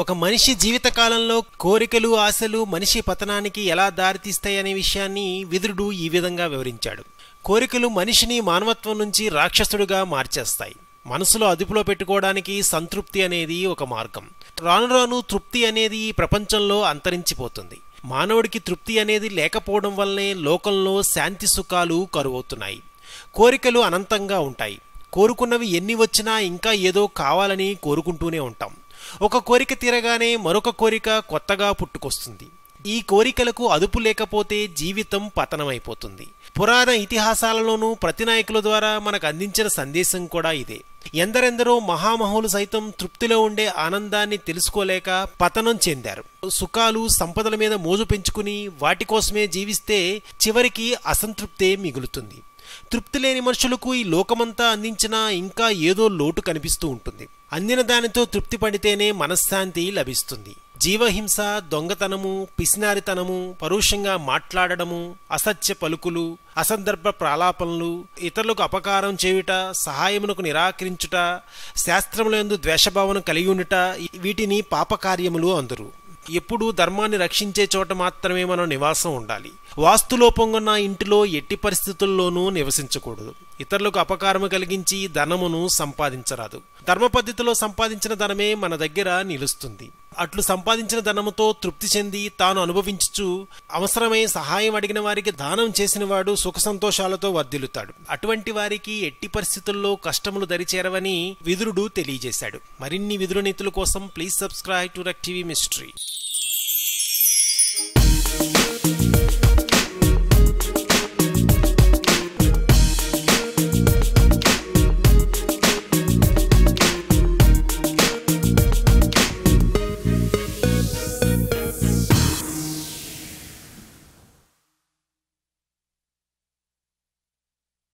ఒక మనిషి జీవితకాలంలో కోరికలు ఆశలు మనిషి పతనానికి ఎలా దారితీస్తాయనే విషయాన్ని విదురుడు ఈ విధంగా వివరించాడు. కోరికలు మనిషిని మానవత్వం నుంచి రాక్షసుడిగా మార్చేస్తాయి. మనసులో అదుపులో పెట్టుకోవడానికి సంతృప్తి అనేది ఒక మార్గం. రాను రాను తృప్తి అనేది ఈ ప్రపంచంలో అంతరించిపోతుంది. మానవుడికి తృప్తి అనేది లేకపోవడం వల్లనే లోకంలో శాంతి సుఖాలు కరువవుతున్నాయి. కోరికలు అనంతంగా ఉంటాయి. కోరుకున్నవి ఎన్ని వచ్చినా ఇంకా ఏదో కావాలని కోరుకుంటూనే ఉంటాం. ఒక కోరిక తీరగానే మరొక కోరిక కొత్తగా పుట్టుకొస్తుంది. ఈ కోరికలకు అదుపు లేకపోతే జీవితం పతనమైపోతుంది. పురాణ ఇతిహాసాలలోనూ ప్రతినాయకుల ద్వారా మనకు అందించిన సందేశం కూడా ఇదే. ఎందరెందరో మహామహులు సైతం తృప్తిలో ఉండే ఆనందాన్ని తెలుసుకోలేక పతనం చెందారు. సుఖాలు సంపదల మీద మోజు పెంచుకుని వాటి కోసమే జీవిస్తే చివరికి అసంతృప్తే మిగులుతుంది. తృప్తి లేని మనుషులకు ఈ లోకమంతా అందించినా ఇంకా ఏదో లోటు కనిపిస్తూ ఉంటుంది. అందిన దానితో తృప్తి పడితేనే మనశ్శాంతి లభిస్తుంది. జీవహింస, దొంగతనము, పిసినారితనము, పరుషంగా మాట్లాడడము, అసత్య పలుకులు, అసందర్భ ప్రాలాపనలు, ఇతరులకు అపకారం చేయుట, సహాయమునకు నిరాకరించుట, శాస్త్రములందు ద్వేషభావన కలిగి ఉండుట, వీటిని పాపకార్యములు అందరు. ఎప్పుడూ ధర్మాన్ని రక్షించే చోట మాత్రమే మనం నివాసం ఉండాలి. వాస్తులోపంగున్న ఇంటిలో ఎట్టి పరిస్థితుల్లోనూ నివసించకూడదు. ఇతరులకు అపకారము కలిగించి ధనమును సంపాదించరాదు. ధర్మ పద్ధతిలో సంపాదించిన ధనమే మన దగ్గర నిలుస్తుంది. అట్లు సంపాదించిన ధనముతో తృప్తి చెంది తాను అనుభవించుచు అవసరమై సహాయం అడిగిన వారికి దానం చేసిన వాడు సుఖ సంతోషాలతో వర్ధిల్లుతాడు. అటువంటి వారికి ఎట్టి పరిస్థితుల్లో కష్టములు దరిచేరవని విదురుడు తెలియజేశాడు. మరిన్ని విదురు నీతుల కోసం ప్లీజ్ సబ్స్క్రైబ్ టు రక్ టీవీ మిస్టరీ.